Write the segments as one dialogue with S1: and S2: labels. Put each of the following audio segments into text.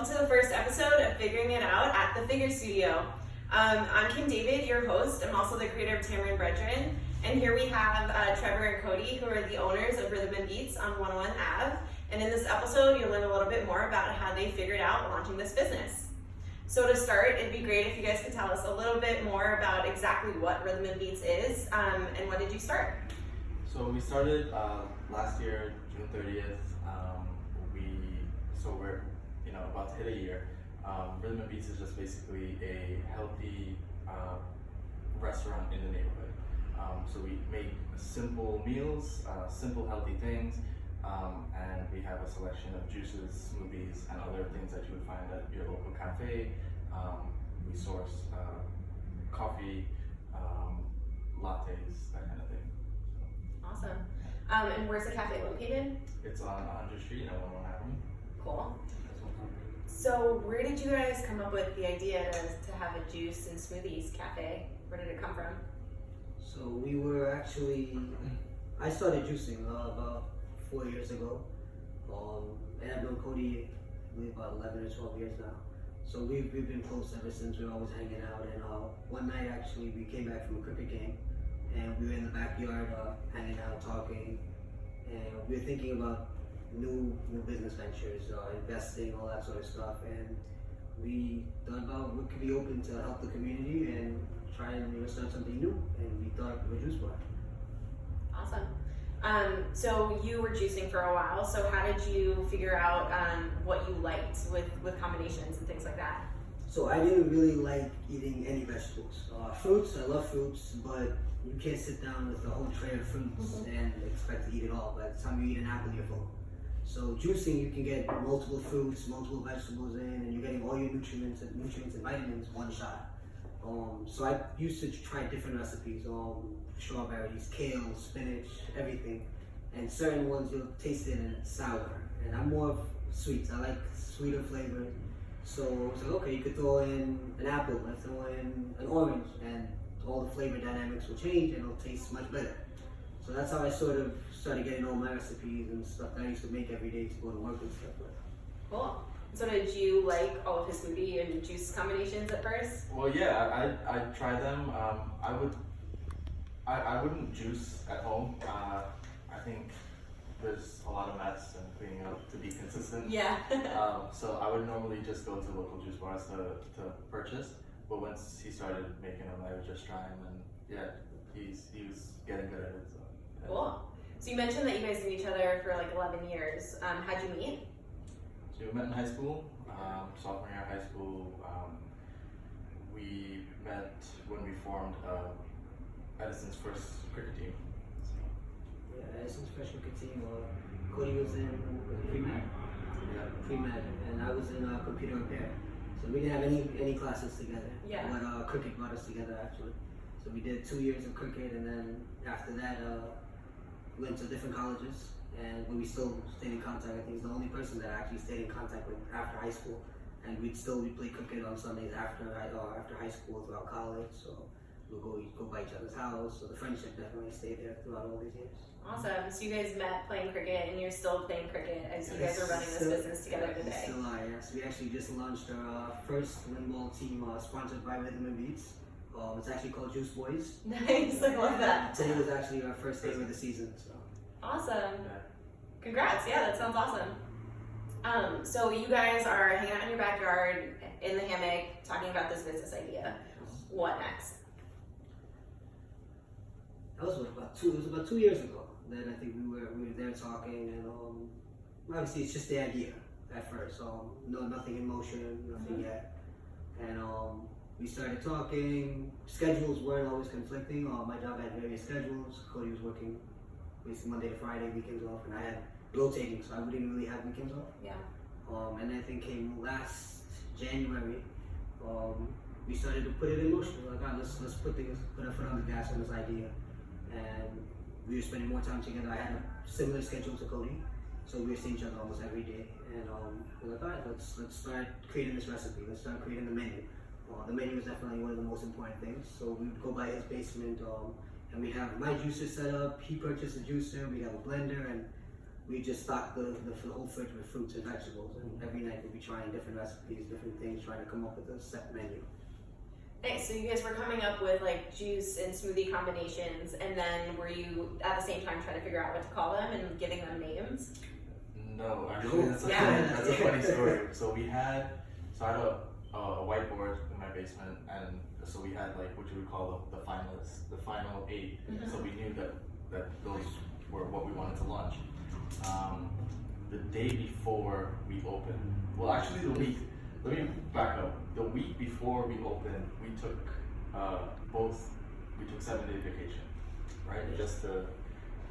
S1: welcome to the first episode of Figuring It Out at the Figure Studio. I'm Kim David, your host. I'm also the creator of Tamarind, Bredren. And here we have Trevor and Cody, who are the owners of Rhythm Beets on 101 Ave. And in this episode, you'll learn a little bit more about how they figured out launching this business. So to start, it'd be great if you guys could tell us a little bit more about exactly what Rhythm Beets is, and when did you start?
S2: So we started last year, June 30th. We're about to hit a year. Rhythm Beets is just basically a healthy restaurant in the neighborhood. So we make simple meals, simple healthy things, and we have a selection of juices, smoothies, and other things that you would find at your local cafe. We source coffee, lattes, that kind of thing.
S1: Awesome. And where's the cafe located?
S2: It's on 100th Street and 101 Avenue.
S1: Cool. So where did you guys come up with the idea to have a juice and smoothies cafe? Where did it come from?
S3: So we were actually, I started juicing about 4 years ago. And I've known Cody, I believe about 11 or 12 years now. So we've been close ever since. We're always hanging out. And one night actually we came back from a cricket game and we were in the backyard hanging out, talking. And we were thinking about new business ventures, investing, all that sort of stuff, and we thought about what could be open to help the community and try and start something new, and we thought of a juice bar.
S1: Awesome. So you were juicing for a while, so how did you figure out what you liked with combinations and things like that?
S3: So I didn't really like eating any vegetables. Fruits, I love fruits, but you can't sit down with a whole tray of fruits and expect to eat it all. By the time you eat an apple, you're full. So juicing, you can get multiple fruits, multiple vegetables in, and you're getting all your nutrients and vitamins one shot. So I used to try different recipes, strawberries, kale, spinach, everything. And certain ones you'll taste it and it's sour. And I'm more of sweets. I like sweeter flavors. So I was like, okay, you could throw in an apple, let's throw in an orange, and all the flavor dynamics will change and it'll taste much better. So that's how I sort of started getting all my recipes and stuff that I used to make every day to go to work and stuff with.
S1: Cool. So did you like all of his smoothie and juice combinations at first?
S2: Well, yeah, I tried them. I wouldn't juice at home. I think there's a lot of mess and cleaning up to be consistent.
S1: Yeah.
S2: So I would normally just go to local juice bars to purchase. But once he started making them, I would just try them, and yeah, he was getting good at it. So, yeah.
S1: Cool. So you mentioned that you guys knew each other for like 11 years. How'd you meet?
S2: So we met in high school, sophomore year of high school. We met when we formed Edison's first cricket team.
S3: Yeah, Edison's first cricket team. Cody was in pre-med.
S2: Yeah.
S3: Pre-med, and I was in computer repair. So we didn't have any classes together.
S1: Yeah.
S3: But cricket brought us together actually. So we did 2 years of cricket, and then after that, went to different colleges, and we still stayed in contact. I think he's the only person that I actually stayed in contact with after high school, and we'd play cricket on Sundays after high school throughout college. So we'll go by each other's house. So the friendship definitely stayed there throughout all these years.
S1: Awesome. So you guys met playing cricket, and you're still playing cricket as you guys are running this business together today.
S3: We still are, yes. We actually just launched our first wing ball team, sponsored by Rhythm Beets. It's actually called Juice Boys.
S1: Nice, I love that.
S3: Today was actually our first game of the season. So.
S1: Awesome. Congrats. Yeah, that sounds awesome. So you guys are hanging out in your backyard, in the hammock, talking about this business idea. What next?
S3: That was about 2 years ago. Then I think we were there talking, and obviously it's just the idea at first. Nothing in motion, nothing yet. And we started talking. Schedules weren't always conflicting. My job had various schedules. Cody was working basically Monday to Friday, weekends off, and I had rotating, so I wouldn't really have weekends off.
S1: Yeah.
S3: And I think came last January. We started to put it in motion. We're like, let's put a foot on the gas on this idea. And we were spending more time together. I had a similar schedule to Cody, so we were seeing each other almost every day. And we're like, all right, let's start creating this recipe. Let's start creating the menu. The menu is definitely one of the most important things. So we would go by his basement, and we have my juicer set up. He purchased a juicer. We have a blender, and we just stock the whole fridge with fruits and vegetables, and every night we'll be trying different recipes, different things, trying to come up with a set menu.
S1: Nice. So you guys were coming up with like juice and smoothie combinations, and then were you at the same time trying to figure out what to call them and giving them names?
S2: No, actually, that's
S1: Yeah.
S2: that's a funny story. So I had a whiteboard in my basement, and so we had like what you would call the finalists, the final 8.
S1: Mhm.
S2: So we knew that those were what we wanted to launch. The day before we opened, well, actually let me back up. The week before we opened, we took 7-day vacation, right? Just to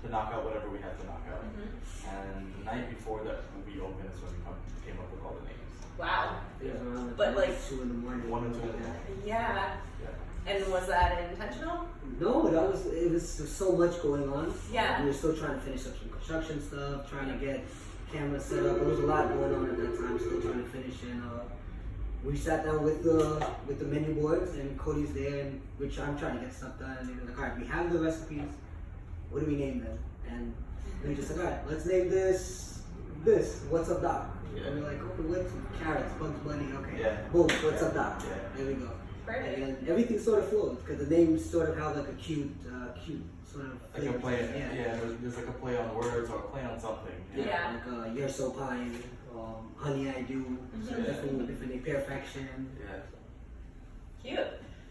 S2: knock out whatever we had to knock out. And the night before that we opened is when we came up with all the names.
S1: Wow.
S3: It was around
S1: But, like,
S3: 2 in the morning.
S2: 1 or 2 in the morning.
S1: Yeah.
S2: Yeah.
S1: And was that intentional?
S3: No, it was so much going on.
S1: Yeah.
S3: We were still trying to finish up some construction stuff, trying to get cameras set up. There was a lot going on at that time, still trying to finish. And we sat down with the menu boards, and Cody's there, and I'm trying to get stuff done. And they were like, all right, we have the recipes. What do we name them? And we just like, all right, let's name this. What's up, Doc?
S2: Yeah.
S3: And we're like, okay, what's carrots, Bugs Bunny? Okay.
S2: Yeah.
S3: Boom. What's up, Doc?
S2: Yeah.
S3: There we go.
S1: Perfect.
S3: And everything sort of flowed because the name sort of had like a cute sort of
S2: Like a
S3: flavor.
S2: play, there's like a play on words or a play on something.
S1: Yeah.
S3: Like You're So Pine, Honey I Do, so
S1: Mhm.
S3: different Perfection.
S2: Yeah.
S1: Cute.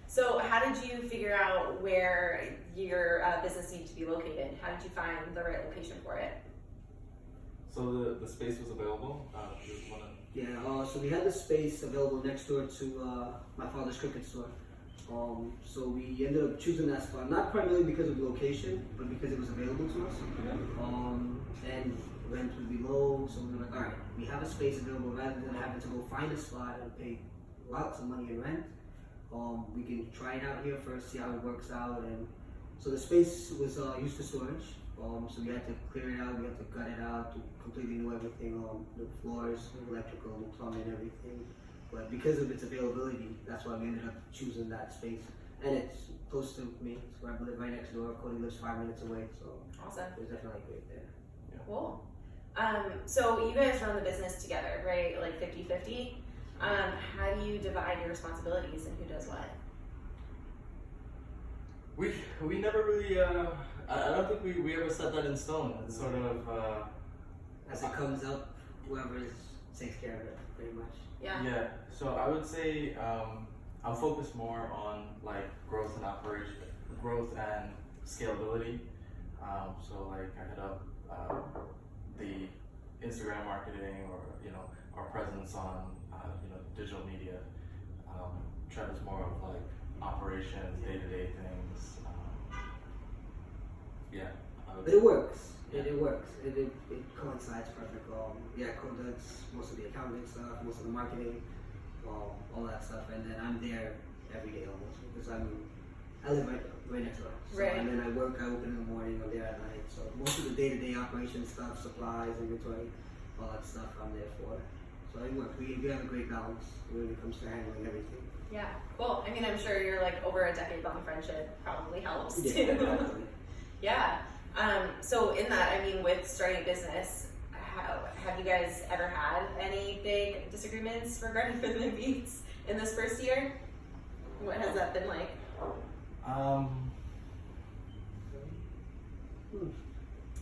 S1: So how did you figure out where your business needed to be located? How did you find the right location for it?
S2: So the space was available. There's one.
S3: Yeah, so we had the space available next door to my father's cricket store. So we ended up choosing that spot, not primarily because of location, but because it was available to us. And rent would be low, so we were like, all right, we have a space available rather than having to go find a spot and pay lots of money in rent. We can try it out here first, see how it works out. And so the space was used for storage. So we had to clear it out, we had to gut it out, to completely new everything, the floors, electrical, plumbing, everything. But because of its availability, that's why we ended up choosing that space. And it's close to me, so I live right next door. Cody lives 5 minutes away, so
S1: Awesome.
S3: it was definitely great there.
S1: Cool. So you guys run the business together, right? Like 50-50. How do you divide your responsibilities and who does what?
S2: We never really. I don't think we ever set that in stone. It's sort of.
S3: As it comes up, whoever takes care of it, pretty much.
S1: Yeah.
S2: Yeah. So I would say I'll focus more on like growth and scalability. So like I head up the Instagram marketing, or our presence on digital media. Trevor's more of like operations, day-to-day things. Yeah.
S3: But it works. It works. It coincides perfect. Cody does most of the accounting stuff, most of the marketing, all that stuff, and then I'm there every day almost because I live right next door. So,
S1: Right.
S3: And then I open in the morning, I'm there at night. So most of the day-to-day operation stuff, supplies, inventory, all that stuff I'm there for. So it works. We have a great balance when it comes to handling everything.
S1: Yeah. Cool. I mean, I'm sure you're like over a decade-long friendship probably helps too.
S3: Exactly.
S1: Yeah. So in that, I mean, with starting a business, have you guys ever had any big disagreements regarding Rhythm Beets in this first year? What has that been like?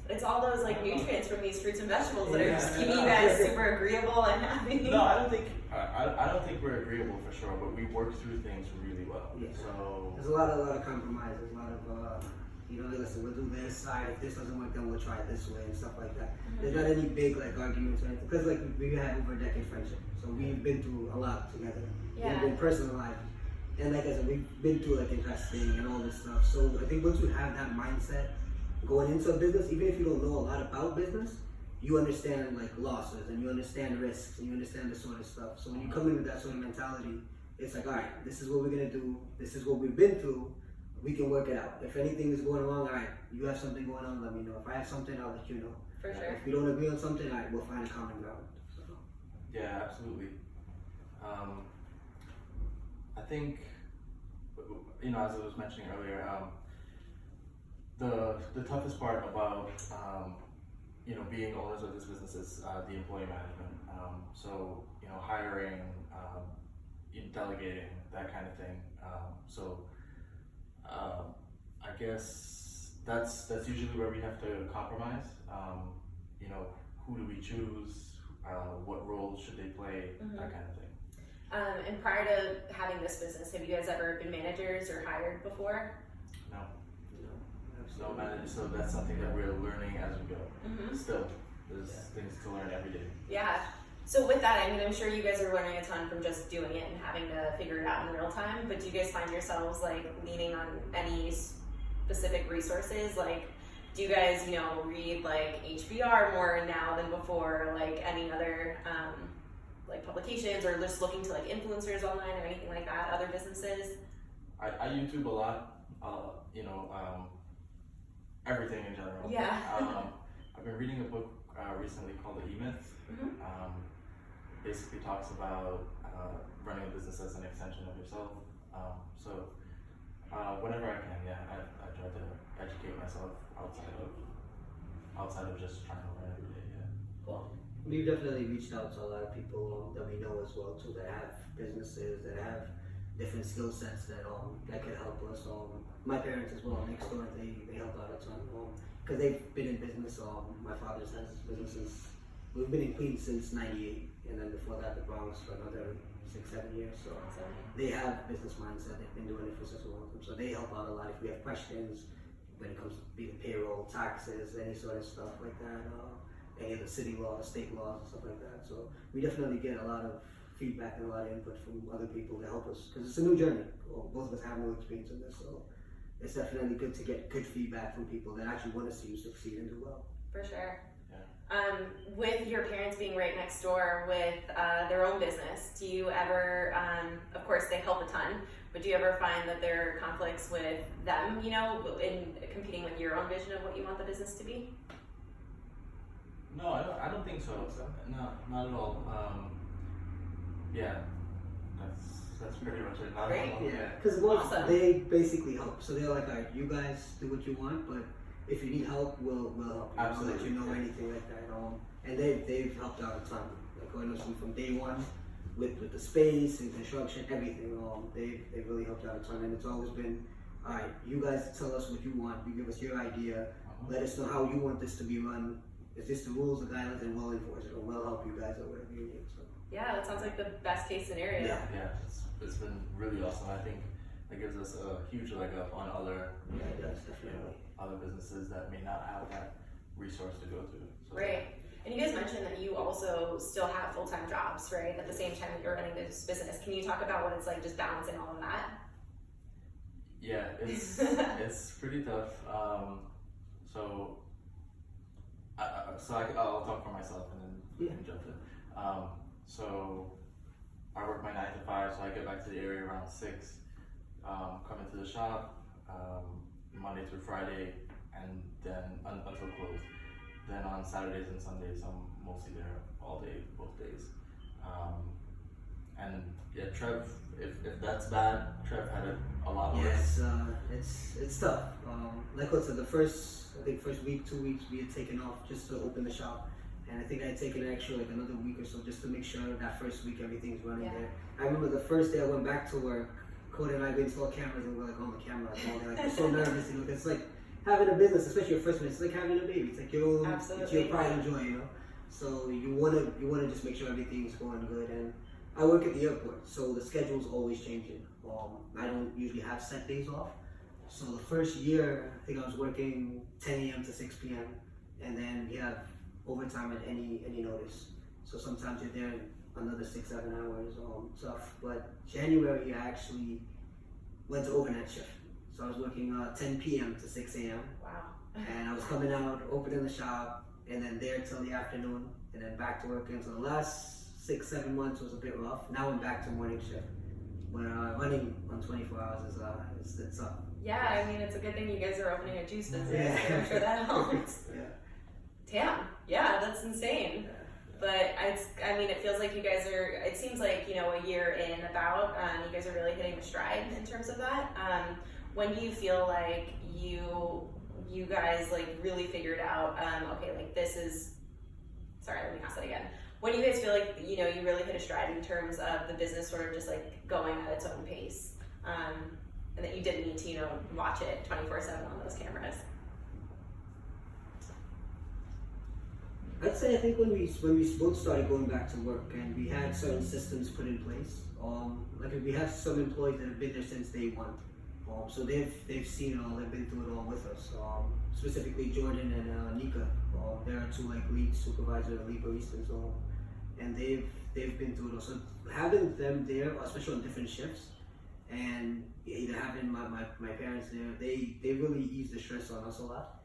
S1: It's all those like nutrients from these fruits and vegetables that are just keeping you guys super agreeable and happy.
S2: No, I don't think we're agreeable for sure, but we work through things really well.
S3: Yeah.
S2: So
S3: There's a lot of compromises, a lot of listen, we'll do this side. If this doesn't work, then we'll try it this way and stuff like that. There's not any big like arguments or anything because like we had over a decade friendship, so we've been through a lot together.
S1: Yeah.
S3: We've been personal life, and like I said, we've been through like investing and all this stuff. So I think once you have that mindset going into a business, even if you don't know a lot about business, you understand like losses and you understand risks and you understand this sort of stuff. So when you come in with that sort of mentality, it's like, all right, this is what we're gonna do. This is what we've been through. We can work it out. If anything is going wrong, all right, you have something going on, let me know. If I have something, I'll let you know.
S1: For sure.
S3: If we don't agree on something, all right, we'll find a common ground. So.
S2: yeah, absolutely. I think as I was mentioning earlier, the toughest part about being owners of this business is the employee management. So hiring, delegating, that kind of thing. I guess that's usually where we have to compromise. Who do we choose? What roles should they play? That kind of thing.
S1: And prior to having this business, have you guys ever been managers or hired before?
S2: No.
S3: Absolutely.
S2: No managers. So that's something that we're learning as we go. Still, there's things to learn every day.
S1: Yeah. So with that, I mean, I'm sure you guys are learning a ton from just doing it and having to figure it out in real time, but do you guys find yourselves like leaning on any specific resources? Like, do you guys, read like HBR more now than before, like any other like publications, or just looking to like influencers online or anything like that, other businesses?
S2: I YouTube a lot, everything in general.
S1: Yeah.
S2: I've been reading a book recently called The E-Myth. Basically talks about running a business as an extension of yourself. Whenever I can, I try to educate myself outside of just trying to learn every day. Yeah.
S1: Cool.
S3: We've definitely reached out to a lot of people that we know as well too, that have businesses, that have different skill sets that could help us. My parents as well, next door, they help out a ton because they've been in business. My father's has businesses. We've been in Queens since '98, and then before that the Bronx for another 6-7 years. So they have business mindset. They've been doing it for such a long time. So they help out a lot if we have questions when it comes to being payroll, taxes, any sort of stuff like that. Any of the city laws, state laws, and stuff like that. So we definitely get a lot of feedback and a lot of input from other people to help us because it's a new journey. Both of us have no experience in this, so it's definitely good to get good feedback from people that actually want to see you succeed and do well.
S1: For sure.
S2: Yeah.
S1: With your parents being right next door with their own business, do you ever, of course they help a ton, but do you ever find that there are conflicts with them, in competing with your own vision of what you want the business to be?
S2: No, I don't think so. No, not at all. That's pretty much it. Not
S1: Great.
S2: at all.
S3: Yeah, because
S1: Awesome.
S3: they basically help. So they're like, all right, you guys do what you want, but if you need help, we'll help you.
S2: Absolutely.
S3: We'll let you know anything like that. And they've helped out a ton. Like honestly, from day one, with the space and construction, everything. They've really helped out a ton, and it's always been, all right, you guys tell us what you want. You give us your idea. Let us know how you want this to be run. Is this the rules, the guidelines, and we'll enforce it, or we'll help you guys or whatever you need. So.
S1: Yeah, that sounds like the best case scenario.
S3: Yeah.
S2: It's been really awesome. I think it gives us a huge leg up on other
S3: Yeah, it does definitely.
S2: other businesses that may not have that resource to go to. So,
S1: Right. And you guys mentioned that you also still have full-time jobs, right? At the same time that you're running this business. Can you talk about what it's like just balancing all of that?
S2: Yeah, it's pretty tough. I'll talk for myself and then you can jump in. So I work my 9 to 5, so I get back to the area around 6. Come into the shop Monday through Friday, and then until close. Then on Saturdays and Sundays, I'm mostly there all day, both days. And yeah, Trev, if that's bad, Trev had it a lot worse.
S3: Yes, it's tough. Like I said, the first week, 2 weeks, we had taken off just to open the shop. And I think I had taken an extra another week or so just to make sure that first week everything's running there. I remember the first day I went back to work, Cody and I installed cameras and we're like on the camera all day. Like we're so nervous, It's like having a business, especially your first one. It's like having a baby. It's like it's your pride and joy, So you wanna just make sure everything's going good. And I work at the airport, so the schedule's always changing. I don't usually have set days off. So the first year, I think I was working 10 a.m. to 6 p.m. and then we have overtime at any notice. So sometimes you're there another 6-7 hours. Tough. But January I actually went to overnight shift. So I was working 10 p.m. to 6 a.m.
S1: Wow.
S3: And I was coming out, opening the shop, and then there till the afternoon, and then back to work. And so the last 6-7 months was a bit rough. Now I'm back to morning shift. But running on 24 hours it's up.
S1: Yeah, I mean, it's a good thing you guys are opening a juice business.
S3: Yeah.
S1: I'm sure that helps.
S3: Yeah.
S1: Damn. Yeah, that's insane.
S3: Yeah.
S1: But it feels like you guys are, it seems like, a year in about, you guys are really hitting the stride in terms of that. When do you feel like you you guys like really figured out, okay, like this is, sorry, let me ask that again. When do you guys feel like, you know, you really hit a stride in terms of the business sort of just like going at its own pace, and that you didn't need to, you know, watch it 24/7 on those cameras?
S3: I'd say I think when we both started going back to work and we had certain systems put in place, like we have some employees that have been there since day one, so they've seen it all, they've been through it all with us. Specifically Jordan and Nika, they're our two like lead supervisor, lead baristas, and they've been through it all. So having them there, especially on different shifts, and either having my parents there, they really ease the stress on us a lot.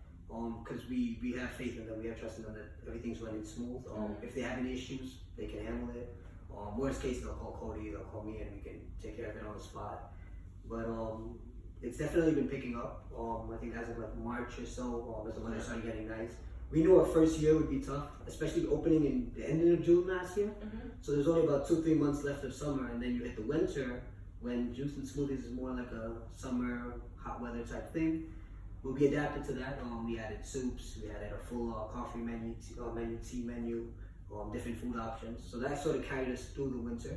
S3: Because we have faith in them, we have trust in them that everything's running smooth. If they have any issues, they can handle it. Worst case, they'll call Cody, they'll call me, and we can take care of it on the spot. But it's definitely been picking up. I think as of like March or so, as the weather started getting nice. We knew our first year would be tough, especially opening in the end of June last year. So there's only about 2-3 months left of summer, and then you hit the winter when juice and smoothies is more like a summer hot weather type thing. But we adapted to that. We added soups, we added a full coffee menu, tea menu, different food options. So that sort of carried us through the winter.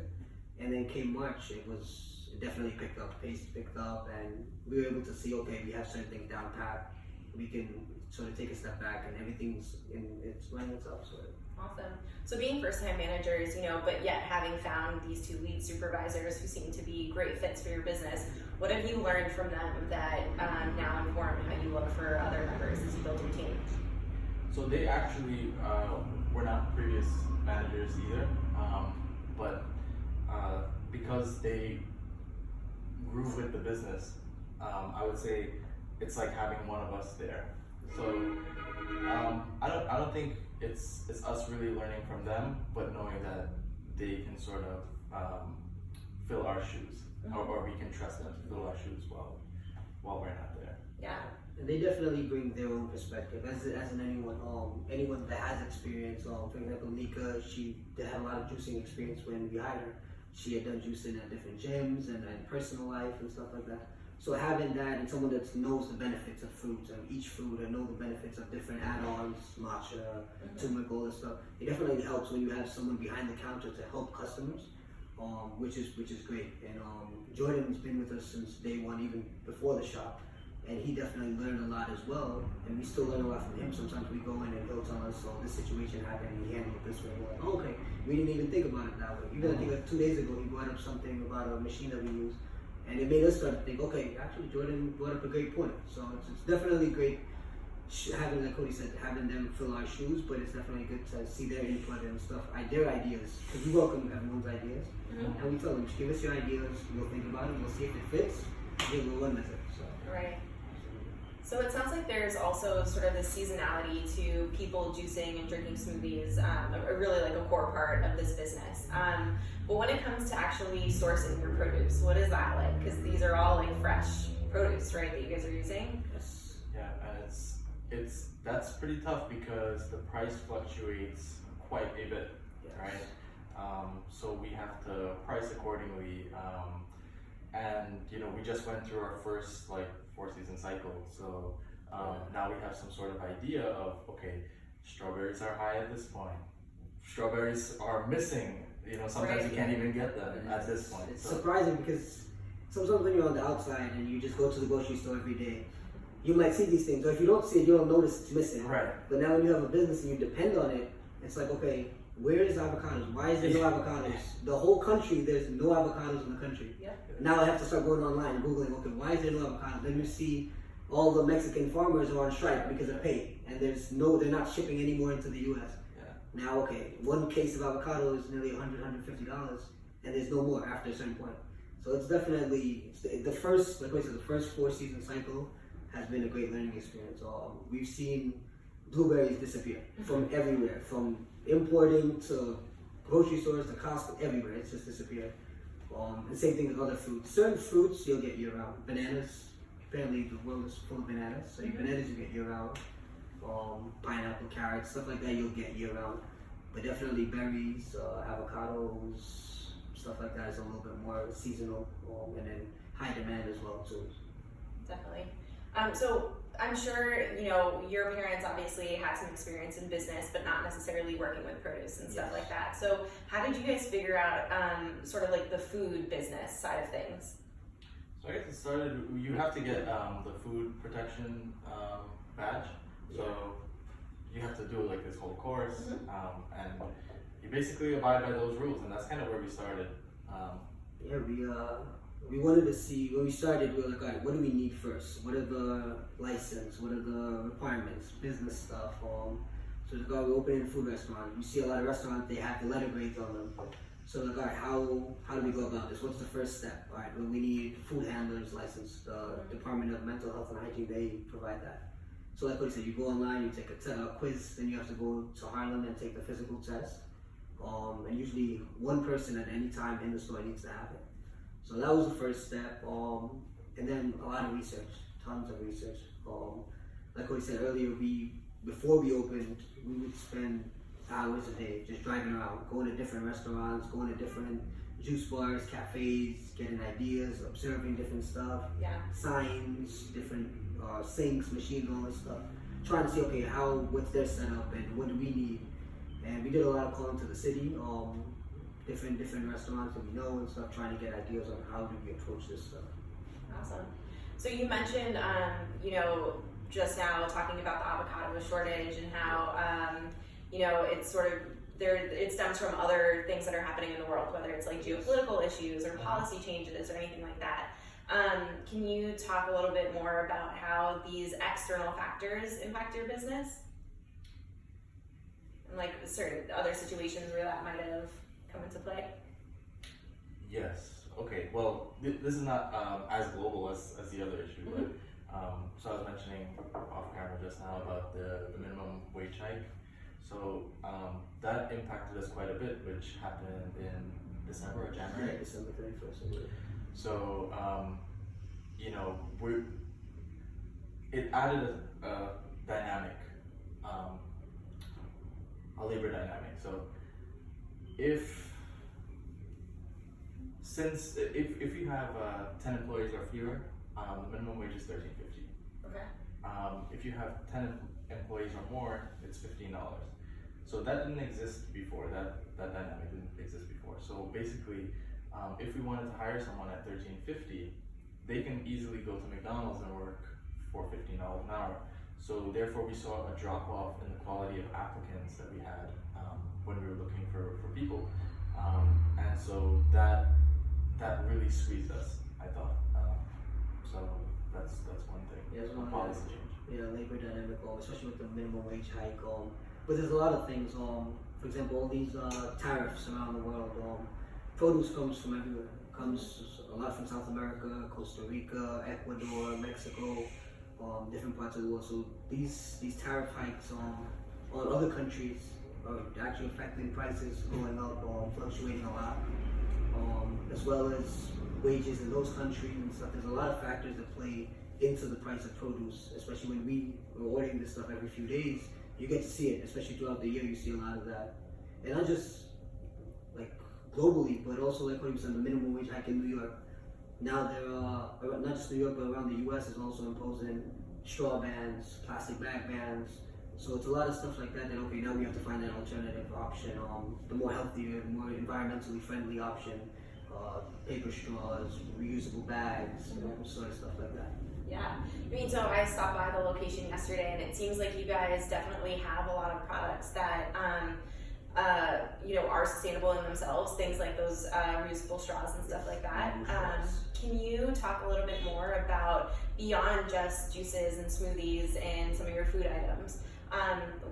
S3: And then came March, it definitely picked up, pace picked up, and we were able to see, okay, we have certain things down pat. We can sort of take a step back, and everything's it's running itself. So.
S1: Awesome. So being first-time managers, you know, but yet having found these two lead supervisors who seem to be great fits for your business, what have you learned from them that now inform how you look for other members as you build your team?
S2: So they actually were not previous managers either, but because they grew with the business, I would say it's like having one of us there. So I don't think it's us really learning from them, but knowing that they can sort of fill our shoes, or we can trust them to fill our shoes while we're not there.
S1: Yeah.
S3: And they definitely bring their own perspective, as in anyone that has experience. For example, Nika, she had a lot of juicing experience when we hired her. She had done juicing at different gyms and personal life and stuff like that. So having that and someone that knows the benefits of fruits and each fruit and know the benefits of different add-ons, matcha, turmeric, all this stuff, it definitely helps when you have someone behind the counter to help customers, which is great. And Jordan's been with us since day one, even before the shop, and he definitely learned a lot as well. And we still learn a lot from him. Sometimes we go in and he'll tell us, "Oh, this situation happened, and he handled it this way." And we're like, "Oh, okay, we didn't even think about it that way." Even I think like 2 days ago, he brought up something about a machine that we use. And it made us start to think, okay, actually Jordan brought up a great point. So it's definitely great having, like Cody said, having them fill our shoes, but it's definitely good to see their input and stuff, their ideas. Because we welcome everyone's ideas. And we tell them, just give us your ideas, we'll think about it, we'll see if it fits, then we'll run with it. So.
S1: Right. So it sounds like there's also sort of this seasonality to people juicing and drinking smoothies, really like a core part of this business. But when it comes to actually sourcing your produce, what is that like? Because these are all like fresh produce, right, that you guys are using?
S2: Yes. Yeah, and that's pretty tough because the price fluctuates quite a bit, right? So we have to price accordingly. And you know, we just went through our first like 4-season cycle, so now we have some sort of idea of, okay, strawberries are high at this point, strawberries are missing, you know, sometimes you can't even get them at this point.
S3: It's surprising because sometimes when you're on the outside and you just go to the grocery store every day, you might see these things, or if you don't see it, you don't notice it's missing.
S2: Right.
S3: But now when you have a business and you depend on it, it's like, okay, where is avocados? Why is there no avocados? The whole country, there's no avocados in the country.
S1: Yeah.
S3: Now I have to start going online, Googling, okay, why is there no avocados? Then you see all the Mexican farmers are on strike because of pay, and they're not shipping anymore into the U.S. Yeah. Now, okay, one case of avocado is nearly $100, $150, and there's no more after a certain point. So it's definitely, the first 4-season cycle has been a great learning experience. We've seen blueberries disappear from everywhere, from importing to grocery stores to Costco, everywhere. It's just disappeared. The same thing with other fruits. Certain fruits you'll get year-round. Bananas, apparently the world is full of bananas, so bananas you get year-round. Pineapple, carrots, stuff like that you'll get year-round. But definitely berries, avocados, stuff like that is a little bit more seasonal, and then high demand as well too.
S1: Definitely. So I'm sure, you know, your parents obviously had some experience in business, but not necessarily working with produce and stuff like that. So how did you guys figure out sort of like the food business side of things?
S2: So I guess it started, you have to get the food protection badge. So you have to do like this whole course, and you basically abide by those rules, and that's kind of where we started.
S3: We wanted to see, when we started, we were like, all right, what do we need first? What are the license? What are the requirements? Business stuff. So like, all right, we open a food restaurant. You see a lot of restaurants, they have the letter grades on them. So like, all right, how do we go about this? What's the first step? All right, well, we need food handlers license. The Department of Mental Health and Hygiene, they provide that. So like what you said, you go online, you take a quiz, then you have to go to Harlem and take the physical test. And usually one person at any time in the store needs to have it. So that was the first step, and then a lot of research, tons of research. Like what we said earlier, before we opened, we would spend hours a day just driving around, going to different restaurants, going to different juice bars, cafes, getting ideas, observing different stuff, signs, different sinks, machines, all this stuff. Trying to see, okay, what's their setup and what do we need? And we did a lot of calling to the city. Different restaurants that we know and stuff, trying to get ideas on how do we approach this stuff.
S1: Awesome. So you mentioned, you know, just now talking about the avocado shortage and how, you know, it's sort of it stems from other things that are happening in the world, whether it's like geopolitical issues or policy changes or anything like that. Can you talk a little bit more about how these external factors impact your business? And like certain other situations where that might have come into play?
S2: Yes. Okay. Well, this is not as global as the other issue, but so I was mentioning off camera just now about the minimum wage hike. So that impacted us quite a bit, which happened in December or January.
S3: Yeah, December 31st.
S2: So you know, it added a dynamic, a labor dynamic. So if you have 10 employees or fewer, the minimum wage is $13.50.
S1: Okay.
S2: If you have 10 employees or more, it's $15. So that didn't exist before. That dynamic didn't exist before. So basically, if we wanted to hire someone at $13.50, they can easily go to McDonald's and work for $15 an hour. So therefore, we saw a drop off in the quality of applicants that we had when we were looking for people, and so that really squeezed us, I thought. So that's one thing.
S3: Yeah, it's one
S2: policy change.
S3: Yeah, labor dynamic, especially with the minimum wage hike. But there's a lot of things. For example, all these tariffs around the world. Produce comes from everywhere. Comes a lot from South America, Costa Rica, Ecuador, Mexico, different parts of the world. So these tariff hikes on other countries are actually affecting prices going up, fluctuating a lot, as well as wages in those countries and stuff. There's a lot of factors that play into the price of produce, especially when we are ordering this stuff every few days. You get to see it, especially throughout the year. You see a lot of that, and not just like globally, but also like what you said, the minimum wage hike in New York. Now there are not just New York, but around the U.S. is also imposing straw bans, plastic bag bans. So it's a lot of stuff like that. That okay, now we have to find an alternative option, the more healthier, more environmentally friendly option, paper straws, reusable bags, sort of stuff like that.
S1: Yeah, I mean, so I stopped by the location yesterday, and it seems like you guys definitely have a lot of products that, you know, are sustainable in themselves. Things like those reusable straws and stuff like that. Can you talk a little bit more about beyond just juices and smoothies and some of your food items?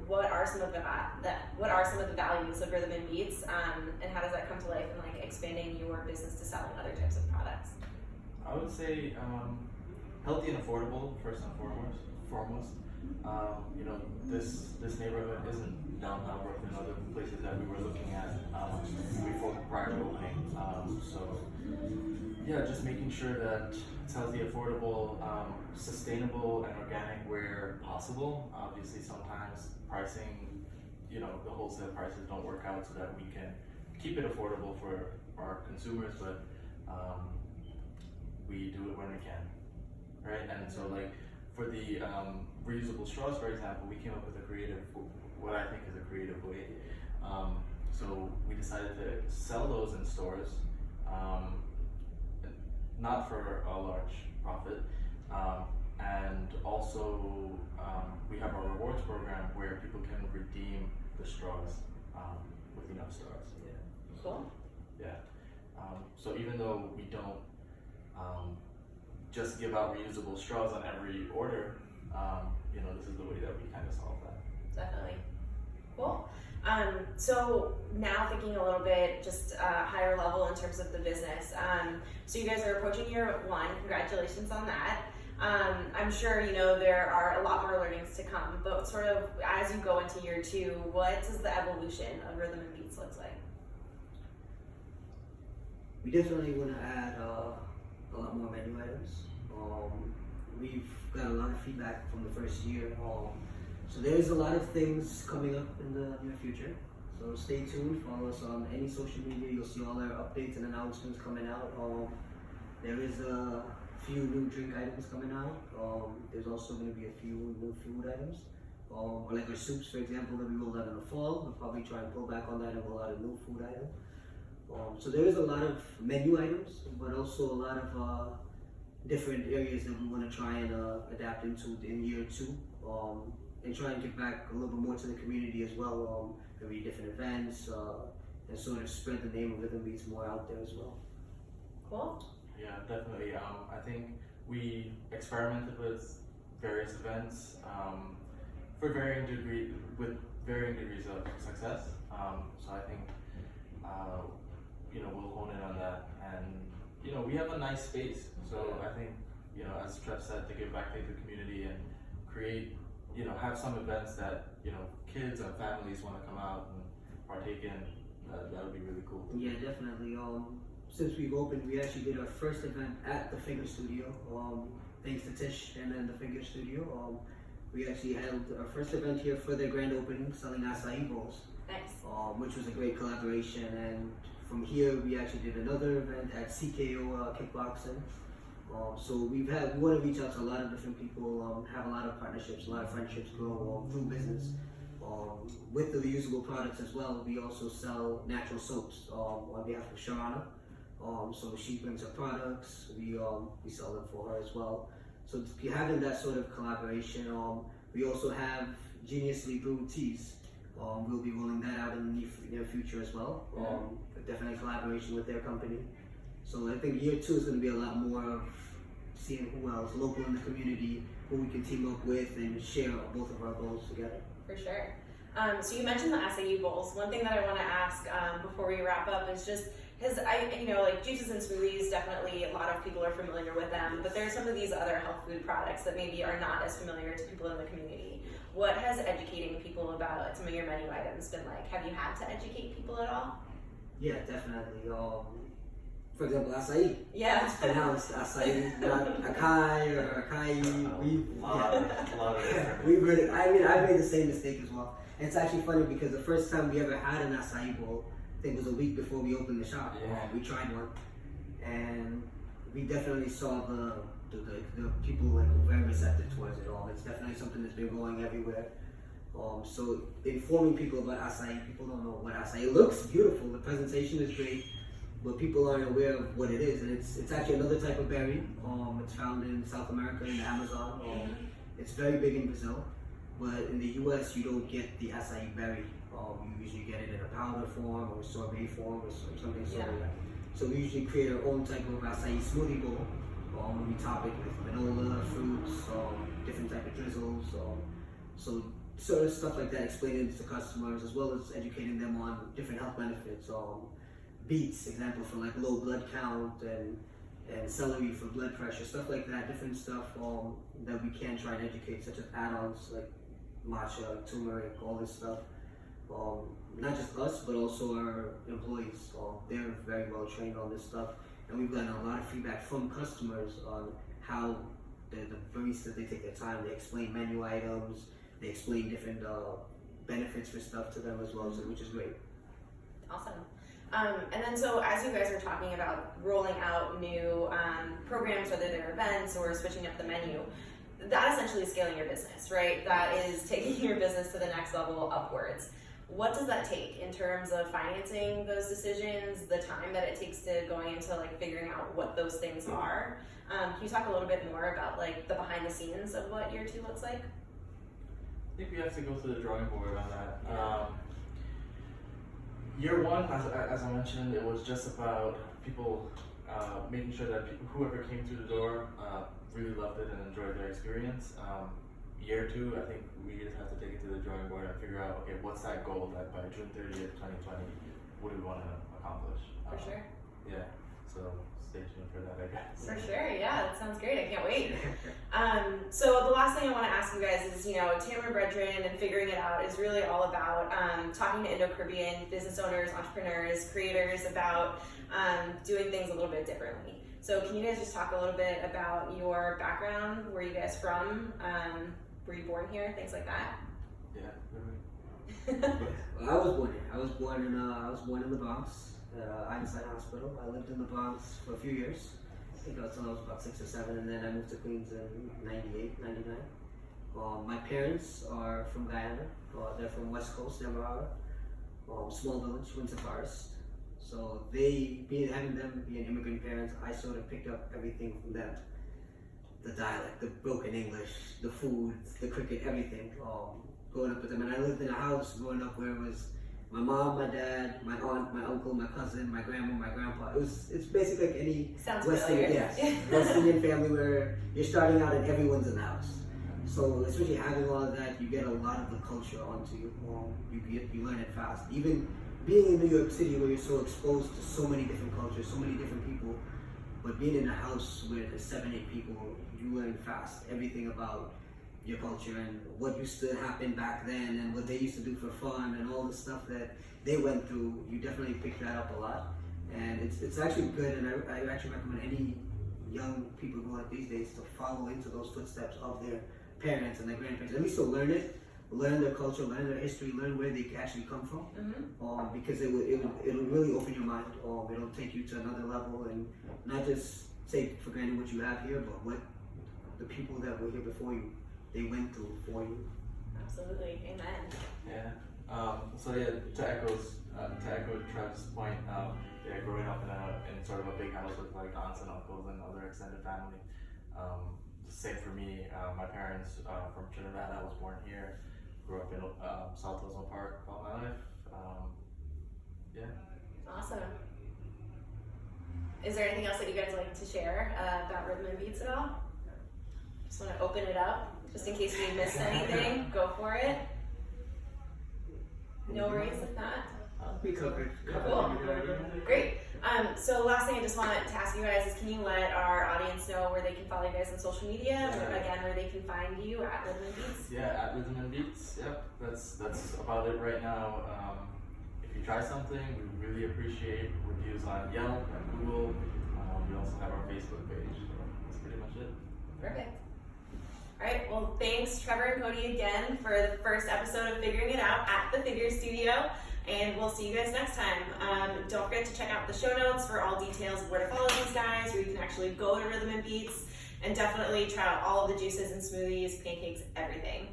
S1: What are some of the values of Rhythm Beets, and how does that come to life in like expanding your business to selling other types of products?
S2: I would say healthy and affordable first and foremost. You know, this neighborhood isn't downtown Brooklyn, other places that we were looking at before prior to opening. So yeah, just making sure that it's healthy, affordable, sustainable, and organic where possible. Obviously, sometimes pricing, you know, the wholesale prices don't work out so that we can keep it affordable for our consumers, but we do it when we can, right? And so like for the reusable straws, for example, we came up with what I think is a creative way. So we decided to sell those in stores, not for a large profit, and also we have our rewards program where people can redeem the straws with enough stars.
S3: Yeah.
S1: Cool.
S2: Yeah. So even though we don't just give out reusable straws on every order, this is the way that we kind of solve that.
S1: Definitely. Cool. So now thinking a little bit just higher level in terms of the business. So you guys are approaching year one. Congratulations on that. I'm sure there are a lot more learnings to come, but sort of as you go into year two, what does the evolution of Rhythm and Beets look like?
S3: We definitely want to add a lot more menu items. We've got a lot of feedback from the first year. So there's a lot of things coming up in the near future. So stay tuned, follow us on any social media. You'll see all our updates and announcements coming out. There is a few new drink items coming out. There's also going to be a few new food items. Like our soups, for example, that we rolled out in the fall. We'll probably try and pull back on that and roll out a new food item. So there is a lot of menu items, but also a lot of different areas that we want to try and adapt into in year two, and try and give back a little bit more to the community as well. Maybe different events, and sort of spread the name of Rhythm Beets more out there as well.
S1: Cool.
S2: Yeah, definitely. I think we experimented with various events with varying degrees of success. So I think we'll hone in on that, and we have a nice space. So I think as Trev said, to give back to the community and create have some events that kids and families want to come out and partake in. That would be really cool.
S3: Yeah, definitely. Since we've opened, we actually did our first event at the Figure Studio. Thanks to Tish and then the Figure Studio. We actually held our first event here for their grand opening, selling acai bowls.
S1: Nice.
S3: Which was a great collaboration. And from here, we actually did another event at CKO Kickboxing. So we want to reach out to a lot of different people, have a lot of partnerships, a lot of friendships grow through business. With the reusable products as well, we also sell natural soaps on behalf of Sharana. So she brings her products, we sell them for her as well. So having that sort of collaboration, we also have geniusly brewed teas. We'll be rolling that out in the near future as well. Definitely collaboration with their company. So I think year two is going to be a lot more of seeing who else local in the community, who we can team up with and share both of our goals together.
S1: For sure. So you mentioned the acai bowls. One thing that I want to ask before we wrap up is just because like juices and smoothies, definitely a lot of people are familiar with them, but there are some of these other health food products that maybe are not as familiar to people in the community. What has educating people about some of your menu items been like? Have you had to educate people at all?
S3: Yeah, definitely. For example, acai.
S1: Yeah.
S3: It's pronounced acai, not acai or acai. We've heard it. I made the same mistake as well. And it's actually funny because the first time we ever had an acai bowl, I think it was a week before we opened the shop.
S2: Yeah.
S3: We tried one, and we definitely saw the people like very receptive towards it all. It's definitely something that's been going everywhere. So informing people about acai, people don't know what acai. It looks beautiful. The presentation is great. But people aren't aware of what it is, and it's actually another type of berry. It's found in South America, in the Amazon. It's very big in Brazil, but in the U.S. you don't get the acai berry. You usually get it in a powder form or sorbet form or something sort of that. So we usually create our own type of acai smoothie bowl. We top it with granola, fruits, different type of drizzles. So sort of stuff like that, explaining it to customers as well as educating them on different health benefits. Beets, example for like low blood count, and celery for blood pressure, stuff like that, different stuff that we can try and educate, such as add-ons like matcha, turmeric, all this stuff. Not just us, but also our employees. They're very well trained on this stuff, and we've gotten a lot of feedback from customers on how the baristas, they take their time, they explain menu items, they explain different benefits for stuff to them as well, so, which is great.
S1: Awesome. And then so as you guys are talking about rolling out new programs, whether they're events or switching up the menu, that essentially is scaling your business, right? That is taking your business to the next level upwards. What does that take in terms of financing those decisions, the time that it takes to going into like figuring out what those things are? Can you talk a little bit more about like the behind the scenes of what year 2 looks like?
S2: I think we have to go to the drawing board on that. Year 1, as I mentioned, it was just about people making sure that whoever came through the door really loved it and enjoyed their experience. Year 2, I think we just have to take it to the drawing board and figure out, okay, what's that goal that by June 30th, 2020, what do we want to accomplish?
S1: For sure.
S2: Yeah, so stay tuned for that, I guess.
S1: For sure, yeah, that sounds great. I can't wait. So the last thing I want to ask you guys is, Tamarind Bredren and figuring it out is really all about talking to Indo-Caribbean business owners, entrepreneurs, creators about doing things a little bit differently. So can you guys just talk a little bit about your background? Where are you guys from? Were you born here? Things like that.
S2: Yeah.
S3: Well, I was born here. I was born in the Bronx, Einstein Hospital. I lived in the Bronx for a few years. I think until I was about 6 or 7, and then I moved to Queens in 98, 99. My parents are from Guyana. They're from West Coast, Demerara. Small village, Winter Forest. So having them being immigrant parents, I sort of picked up everything from them. The dialect, the broken English, the food, the cricket, everything. Growing up with them, and I lived in a house growing up where it was my mom, my dad, my aunt, my uncle, my cousin, my grandma, my grandpa. It's basically like any West Indian family where you're starting out and everyone's in the house. So especially having all of that, you get a lot of the culture onto you. You learn it fast. Even being in New York City where you're so exposed to so many different cultures, so many different people, but being in a house where there's 7, 8 people, you learn fast everything about your culture and what used to happen back then and what they used to do for fun and all the stuff that they went through. You definitely pick that up a lot, and it's actually good. And I actually recommend any young people growing up these days to follow into those footsteps of their parents and their grandparents, at least to learn it, learn their culture, learn their history, learn where they actually come from. Because it'll really open your mind. It'll take you to another level and not just take for granted what you have here, but what the people that were here before you, they went through for you.
S1: Absolutely, amen.
S2: Yeah. To echo Trev's point, growing up in sort of a big house with like aunts and uncles and other extended family. Same for me. My parents from Trinidad. I was born here. Grew up in South Ozone Park all my life. Yeah.
S1: Awesome. Is there anything else that you guys like to share about Rhythm Beets at all? Just want to open it up, just in case we missed anything. Go for it. No worries if not.
S3: We covered.
S1: Cool. Great. So last thing I just wanted to ask you guys is, can you let our audience know where they can follow you guys on social media, or again, where they can find you at Rhythm Beets?
S2: Yeah, at Rhythm Beets. Yep, that's about it right now. If you try something, we really appreciate reviews on Yelp and Google. We also have our Facebook page. So that's pretty much it.
S1: Perfect. All right, well, thanks Trevor and Cody again for the first episode of Figuring It Out at the Figure Studio, and we'll see you guys next time. Don't forget to check out the show notes for all details of where to follow these guys, where you can actually go to Rhythm Beets, and definitely try out all of the juices and smoothies, pancakes, everything.